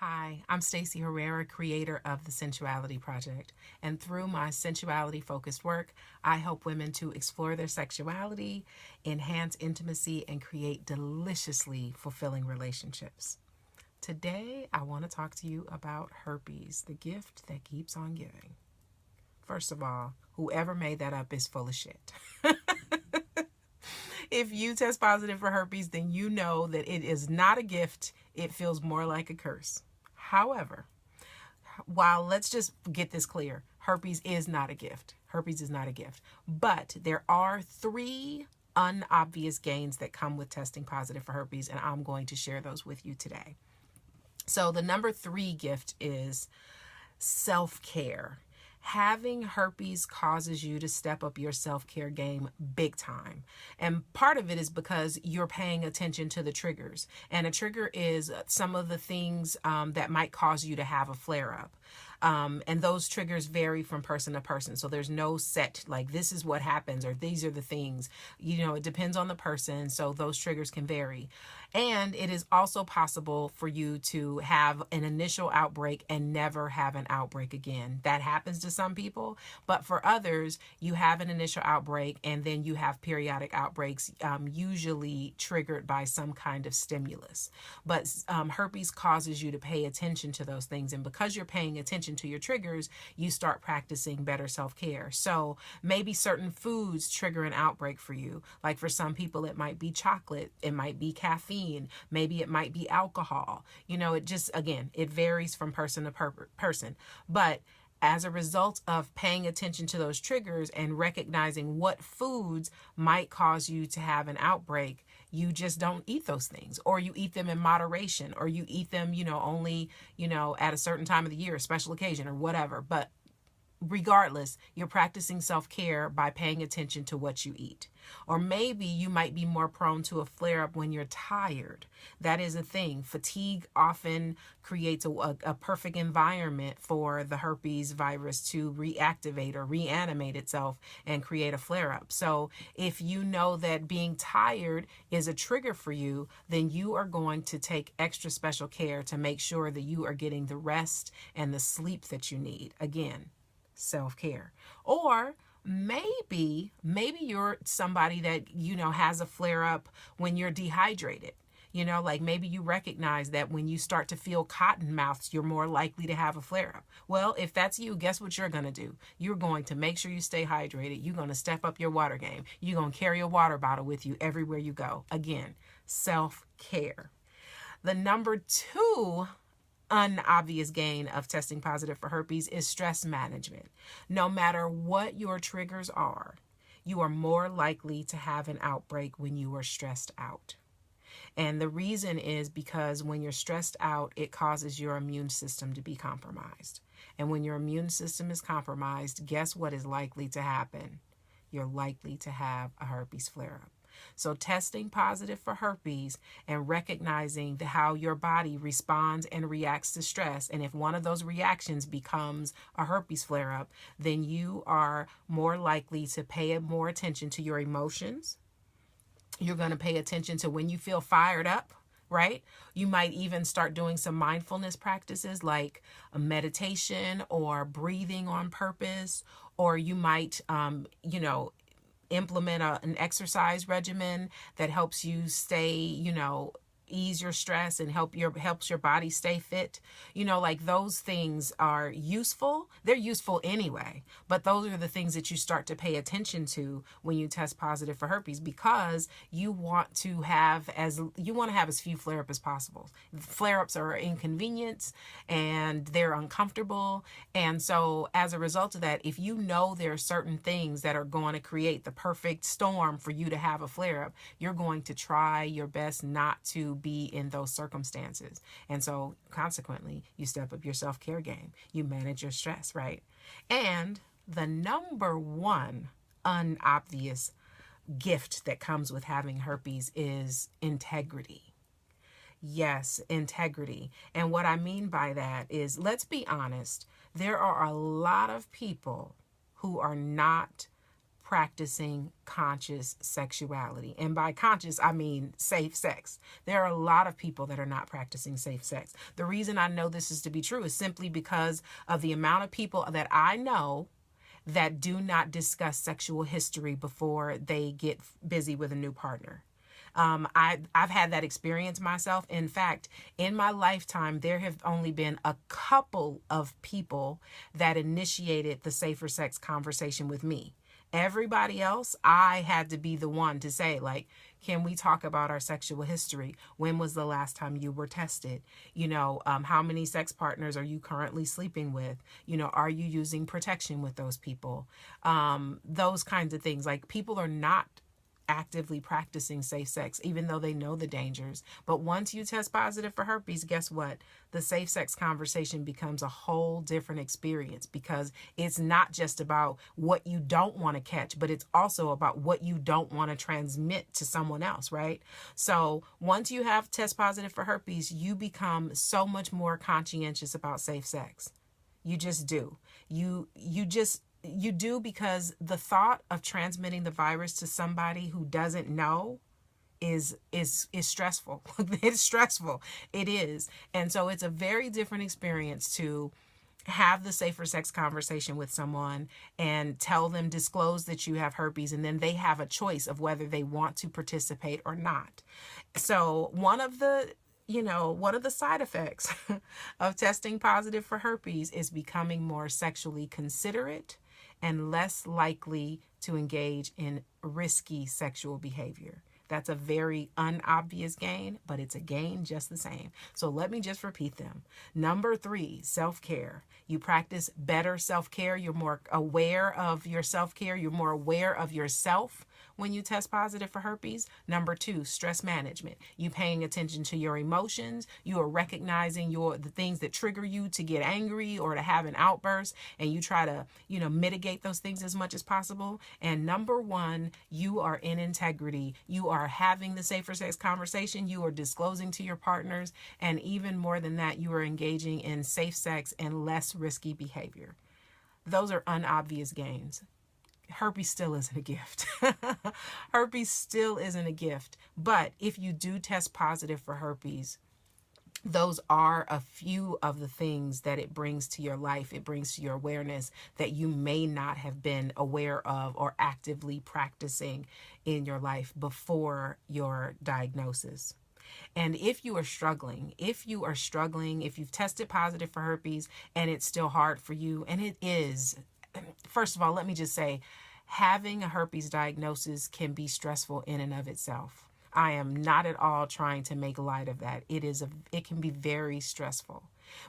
Hi, I'm Stacey Herrera, creator of the Sensuality Project, and through my sensuality-focused work, I help women to explore their sexuality, enhance intimacy, and create deliciously fulfilling relationships. Today, I want to talk to you about herpes, the gift that keeps on giving. First of all, whoever made that up is full of shit. If you test positive for herpes, then you know that it is not a gift. It feels more like a curse. However, while let's just get this clear, herpes is not a gift. Herpes is not a gift. But there are 3 unobvious gains that come with testing positive for herpes, and I'm going to share those with you today. So the number 3 gift is self-care. Having herpes causes you to step up your self-care game big time. And part of it is because you're paying attention to the triggers. And a trigger is some of the things that might cause you to have a flare-up. And those triggers vary from person to person. So there's no set, like this is what happens or these are the things. It depends on the person. So those triggers can vary. And it is also possible for you to have an initial outbreak and never have an outbreak again. That happens to some people, but for others, you have an initial outbreak and then you have periodic outbreaks, usually triggered by some kind of stimulus. But herpes causes you to pay attention to those things. And because you're paying attention to your triggers, you start practicing better self-care. So maybe certain foods trigger an outbreak for you. Like for some people, it might be chocolate, it might be caffeine, maybe it might be alcohol. It just, again, it varies from person to person. But as a result of paying attention to those triggers and recognizing what foods might cause you to have an outbreak, you just don't eat those things, or you eat them in moderation, or you eat them, only, at a certain time of the year, a special occasion or whatever. But regardless, you're practicing self-care by paying attention to what you eat. Or maybe you might be more prone to a flare-up when you're tired. That is a thing. Fatigue often creates a perfect environment for the herpes virus to reactivate or reanimate itself and create a flare-up. So if you know that being tired is a trigger for you, then you are going to take extra special care to make sure that you are getting the rest and the sleep that you need. Again, self-care. Or maybe you're somebody that has a flare-up when you're dehydrated. Like maybe you recognize that when you start to feel cotton mouths, you're more likely to have a flare-up. Well, if that's you, guess what you're going to do? You're going to make sure you stay hydrated. You're going to step up your water game. You're going to carry a water bottle with you everywhere you go. Again, self-care. The number 2 unobvious gain of testing positive for herpes is stress management. No matter what your triggers are, you are more likely to have an outbreak when you are stressed out. And the reason is because when you're stressed out, it causes your immune system to be compromised. And when your immune system is compromised, guess what is likely to happen? You're likely to have a herpes flare-up. So testing positive for herpes and recognizing how your body responds and reacts to stress. And if one of those reactions becomes a herpes flare-up, then you are more likely to pay more attention to your emotions. You're going to pay attention to when you feel fired up, right? You might even start doing some mindfulness practices like a meditation or breathing on purpose, or you might, implement an exercise regimen that helps you stay, ease your stress and helps your body stay fit. Like those things are useful. They're useful anyway, but those are the things that you start to pay attention to when you test positive for herpes, because you want to have as few flare-ups as possible. Flare-ups are inconvenience and they're uncomfortable. And so as a result of that, if you know there are certain things that are going to create the perfect storm for you to have a flare-up, you're going to try your best not to be in those circumstances. And so consequently, you step up your self-care game. You manage your stress, right? And the number 1 unobvious gift that comes with having herpes is integrity. Yes, integrity. And what I mean by that is, let's be honest, there are a lot of people who are not practicing conscious sexuality. And by conscious, I mean safe sex. There are a lot of people that are not practicing safe sex. The reason I know this is to be true is simply because of the amount of people that I know that do not discuss sexual history before they get busy with a new partner. I've had that experience myself. In fact, in my lifetime, there have only been a couple of people that initiated the safer sex conversation with me. Everybody else, I had to be the one to say, like, can we talk about our sexual history? When was the last time you were tested? How many sex partners are you currently sleeping with? Are you using protection with those people? Those kinds of things. Like, people are not actively practicing safe sex, even though they know the dangers. But once you test positive for herpes, guess what? The safe sex conversation becomes a whole different experience, because it's not just about what you don't want to catch, but it's also about what you don't want to transmit to someone else, right? So once you have test positive for herpes, you become so much more conscientious about safe sex. You just do. You do, because the thought of transmitting the virus to somebody who doesn't know is stressful. It's stressful. It is. And so it's a very different experience to have the safer sex conversation with someone and tell them, disclose that you have herpes, and then they have a choice of whether they want to participate or not. So one of the side effects of testing positive for herpes is becoming more sexually considerate and less likely to engage in risky sexual behavior. That's a very unobvious gain, but it's a gain just the same. So let me just repeat them. Number 3, self-care. You practice better self-care. You're more aware of your self-care. You're more aware of yourself when you test positive for herpes. Number 2, stress management. You paying attention to your emotions. You are recognizing the things that trigger you to get angry or to have an outburst, and you try to, mitigate those things as much as possible. And number 1, you are in integrity. You are having the safer sex conversation. You are disclosing to your partners. And even more than that, you are engaging in safe sex and less risky behavior. Those are unobvious gains. Herpes still isn't a gift. Herpes still isn't a gift. But if you do test positive for herpes, those are a few of the things that it brings to your life. It brings to your awareness that you may not have been aware of or actively practicing in your life before your diagnosis. And if you are struggling, if you've tested positive for herpes and it's still hard for you, and it is, first of all, let me just say, having a herpes diagnosis can be stressful in and of itself. I am not at all trying to make light of that. It can be very stressful.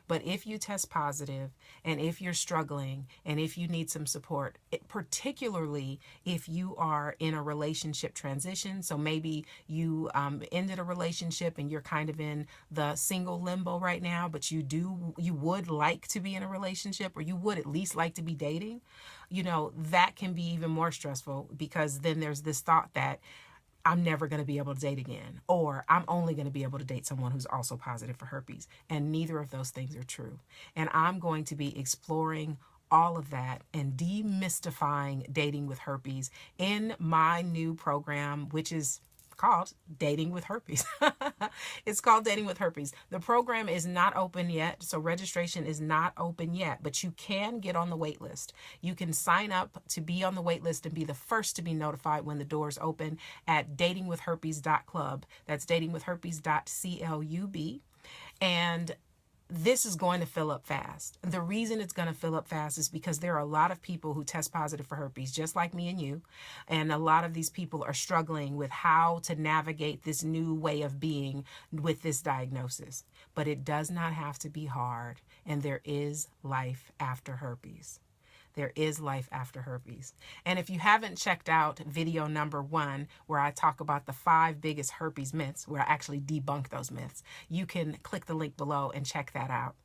But if you test positive, and if you're struggling, and if you need some support, particularly if you are in a relationship transition, so maybe you ended a relationship and you're kind of in the single limbo right now, but you would like to be in a relationship, or you would at least like to be dating, that can be even more stressful, because then there's this thought that I'm never going to be able to date again, or I'm only going to be able to date someone who's also positive for herpes. And neither of those things are true. And I'm going to be exploring all of that and demystifying dating with herpes in my new program, which is called Dating with Herpes. It's called Dating with Herpes. The program is not open yet, so registration is not open yet, but you can get on the wait list. You can sign up to be on the wait list and be the first to be notified when the doors open at datingwithherpes.club. That's datingwithherpes.club. And this is going to fill up fast. The reason it's going to fill up fast is because there are a lot of people who test positive for herpes, just like me and you. And a lot of these people are struggling with how to navigate this new way of being with this diagnosis. But it does not have to be hard. And there is life after herpes. There is life after herpes. And if you haven't checked out video number 1, where I talk about the 5 biggest herpes myths, where I actually debunk those myths, you can click the link below and check that out.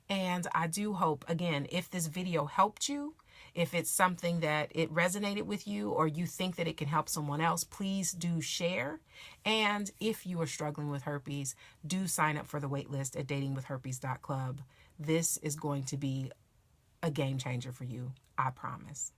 And I do hope, again, if this video helped you, if it's something that it resonated with you, or you think that it can help someone else, please do share. And if you are struggling with herpes, do sign up for the waitlist at datingwithherpes.club. This is going to be a game changer for you, I promise.